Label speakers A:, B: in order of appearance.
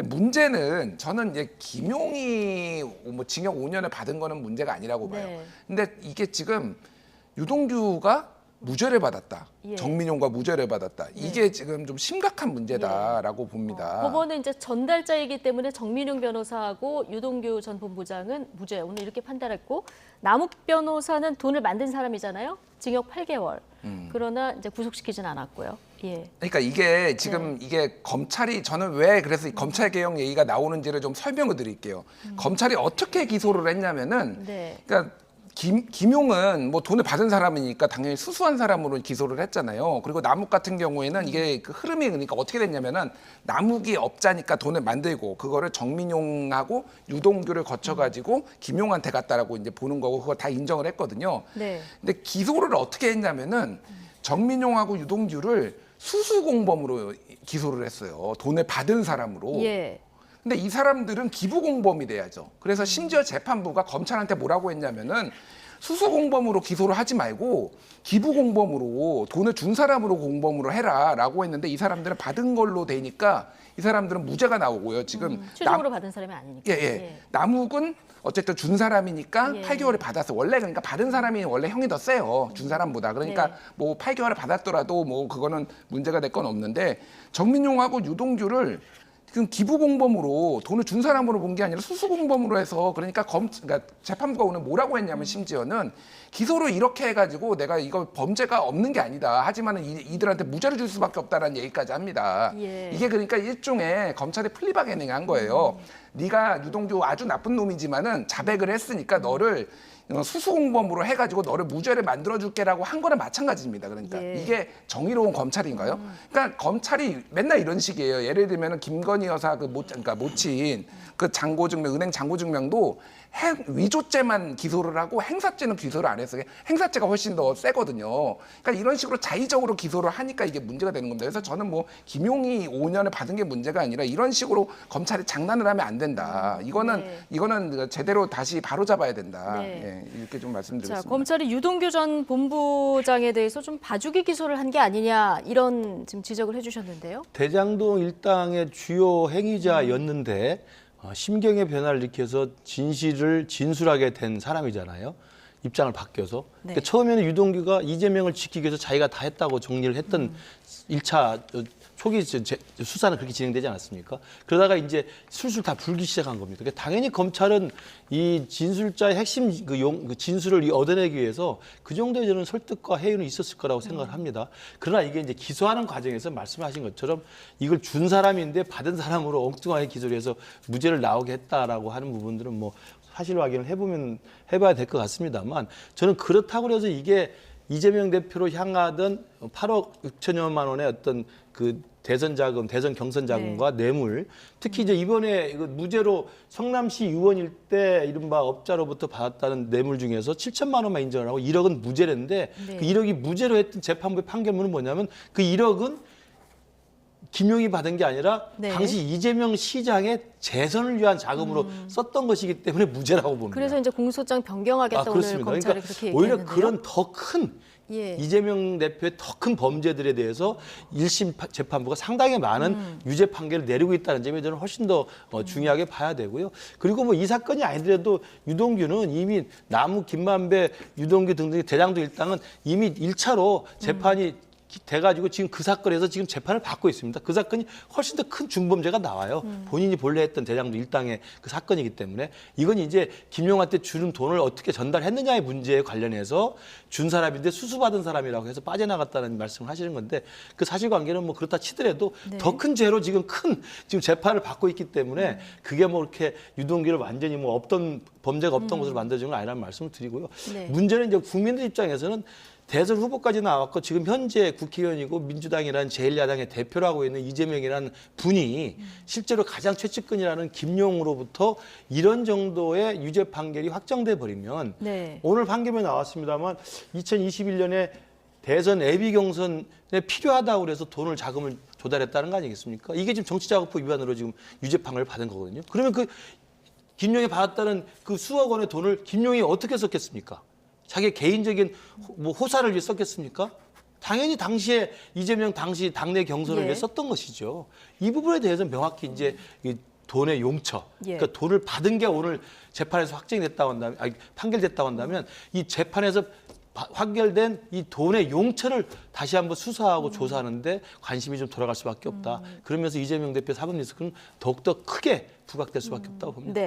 A: 근데 문제는 저는 이제 김용이 뭐 징역 5년을 받은 거는 문제가 아니라고 봐요.
B: 네.
A: 근데 이게 지금 유동규가 무죄를 받았다.
B: 예.
A: 정민용과 무죄를 받았다. 이게 지금 좀 심각한 문제다라고 봅니다.
B: 법원은 이제 전달자이기 때문에 정민용 변호사하고 유동규 전 본부장은 무죄 오늘 이렇게 판단했고 남욱 변호사는 돈을 만든 사람이잖아요. 징역 8개월. 그러나 이제 구속시키진 않았고요. 예.
A: 그러니까 이게 지금 이게 검찰이 저는 왜 그래서 이 검찰 개혁 얘기가 나오는지를 좀 설명을 드릴게요. 검찰이 어떻게 기소를 했냐면은
B: 네.
A: 그러니까 김용은 뭐 돈을 받은 사람이니까 당연히 수수한 사람으로 기소를 했잖아요. 그리고 남욱 같은 경우에는 이게 그 흐름이 그러니까 어떻게 됐냐면은 남욱이 업자니까 돈을 만들고 그거를 정민용하고 유동규를 거쳐가지고 김용한테 갔다라고 이제 보는 거고 그거 다 인정을 했거든요.
B: 네.
A: 근데 기소를 어떻게 했냐면은 정민용하고 유동규를 수수공범으로 기소를 했어요. 돈을 받은 사람으로.
B: 예.
A: 근데 이 사람들은 기부공범이 돼야죠. 그래서 심지어 재판부가 검찰한테 뭐라고 했냐면은 수수공범으로 기소를 하지 말고 기부공범으로 돈을 준 사람으로 공범으로 해라라고 했는데 이 사람들은 받은 걸로 되니까 이 사람들은 무죄가 나오고요. 지금
B: 최종으로 받은 사람이 아니니까.
A: 예. 남욱은 어쨌든 준 사람이니까
B: 예.
A: 8개월을 받았어. 원래 그러니까 받은 사람이 원래 형이 더 세요. 준 사람보다. 그러니까
B: 네.
A: 뭐 8개월을 받았더라도 뭐 그거는 문제가 될 건 없는데 정민용하고 유동규를 지금 기부공범으로 돈을 준 사람으로 본 게 아니라 수수공범으로 해서 그러니까 그러니까 재판부가 오늘 뭐라고 했냐면 심지어는 기소를 이렇게 해가지고 내가 이거 범죄가 없는 게 아니다. 하지만은 이들한테 무죄를 줄 수밖에 없다라는 얘기까지 합니다.
B: 예.
A: 이게 그러니까 일종의 검찰의 플리바게닝 한 거예요. 네가 유동규 아주 나쁜 놈이지만은 자백을 했으니까 너를 수수공범으로 해가지고 너를 무죄를 만들어줄게라고 한 거랑 마찬가지입니다. 그러니까
B: 예.
A: 이게 정의로운 검찰인가요? 그러니까 검찰이 맨날 이런 식이에요. 예를 들면은 김건희 여사 그러니까 모친 그 잔고증명, 은행 잔고증명도 위조죄만 기소를 하고 행사죄는 기소를 안 했어요. 행사죄가 훨씬 더 세거든요. 그러니까 이런 식으로 자의적으로 기소를 하니까 이게 문제가 되는 겁니다. 그래서 저는 뭐 김용이 5년을 받은 게 문제가 아니라 이런 식으로 검찰이 장난을 하면 안 된다. 이거는 제대로 다시 바로잡아야 된다.
B: 네.
A: 예, 이렇게 좀 말씀드리겠습니다.
B: 자, 검찰이 유동규 전 본부장에 대해서 좀 봐주기 기소를 한 게 아니냐 이런 지금 지적을 해주셨는데요.
C: 대장동 일당의 주요 행위자였는데 심경의 변화를 일으켜서 진술하게 된 사람이잖아요. 입장을 바뀌어서.
B: 네.
C: 그러니까 처음에는 유동규가 이재명을 지키기 위해서 자기가 다 했다고 정리를 했던 1차 초기 수사는 그렇게 진행되지 않았습니까? 그러다가 이제 술술 다 불기 시작한 겁니다. 그러니까 당연히 검찰은 이 진술자의 핵심 그 진술을 얻어내기 위해서 그 정도의 저는 설득과 해유는 있었을 거라고 생각을 합니다. 그러나 이게 이제 기소하는 과정에서 말씀하신 것처럼 이걸 준 사람인데 받은 사람으로 엉뚱하게 기소를 해서 무죄를 나오게 했다라고 하는 부분들은 뭐 사실 확인을 해봐야 될 것 같습니다만 저는 그렇다고 해서 이게 이재명 대표로 향하던 8억 6천여만 원의 어떤 그 대선 자금, 대선 경선 자금과 뇌물, 특히 이제 이번에 무죄로 성남시 의원일 때 이른바 업자로부터 받았다는 뇌물 중에서 7천만 원만 인정을 하고 1억은 무죄랬는데
B: 네.
C: 그 1억이 무죄로 했던 재판부의 판결문은 뭐냐면 그 1억은 김용이 받은 게 아니라
B: 네.
C: 당시 이재명 시장의 재선을 위한 자금으로 썼던 것이기 때문에 무죄라고 봅니다.
B: 그래서 이제 공소장 변경하겠다 오늘
C: 그렇습니다.
B: 검찰이
C: 그러니까
B: 그렇게
C: 오히려
B: 얘기했는데요.
C: 그런 더 큰
B: 예.
C: 이재명 대표의 더 큰 범죄들에 대해서 1심 재판부가 상당히 많은 유죄 판결을 내리고 있다는 점에 저는 훨씬 더 중요하게 봐야 되고요. 그리고 뭐 이 사건이 아니더라도 유동규는 이미 남욱, 김만배, 유동규 등등의 대장동 일당은 이미 1차로 재판이 돼가지고 지금 그 사건에서 지금 재판을 받고 있습니다. 그 사건이 훨씬 더 큰 중범죄가 나와요. 본인이 본래 했던 대장동 일당의 그 사건이기 때문에 이건 이제 김용한테 주는 돈을 어떻게 전달했느냐의 문제에 관련해서 준 사람인데 수수받은 사람이라고 해서 빠져나갔다는 말씀을 하시는 건데 그 사실관계는 뭐 그렇다 치더라도
B: 네.
C: 더 큰 죄로 지금 지금 재판을 받고 있기 때문에 그게 뭐 이렇게 유동규를 완전히 뭐 없던 범죄가 없던 것으로 만들어진 건 아니라는 말씀을 드리고요.
B: 네.
C: 문제는 이제 국민들 입장에서는 대선 후보까지 나왔고 지금 현재 국회의원이고 민주당이라는 제1야당의 대표를 하고 있는 이재명이라는 분이 실제로 가장 최측근이라는 김용으로부터 이런 정도의 유죄 판결이 확정돼 버리면
B: 네.
C: 오늘 판결이 나왔습니다만 2021년에 대선 예비 경선에 필요하다고 그래서 자금을 조달했다는 거 아니겠습니까? 이게 지금 정치자금법 위반으로 지금 유죄 판결을 받은 거거든요. 그러면 그 김용이 받았다는 그 수억 원의 돈을 김용이 어떻게 썼겠습니까? 자기 개인적인 뭐 호사를 위해 썼겠습니까? 당연히 당시에 이재명 당시 당내 경선을
B: 예.
C: 위해 썼던 것이죠. 이 부분에 대해서 명확히 이제 돈의 용처,
B: 예.
C: 그러니까 돈을 받은 게 오늘 재판에서 확정이 됐다고 한다면, 판결됐다고 한다면 이 재판에서 판결된 이 돈의 용처를 다시 한번 수사하고 조사하는데 관심이 좀 돌아갈 수밖에 없다. 그러면서 이재명 대표 사법 리스크는 더욱더 크게 부각될 수밖에 없다고 봅니다.
B: 네.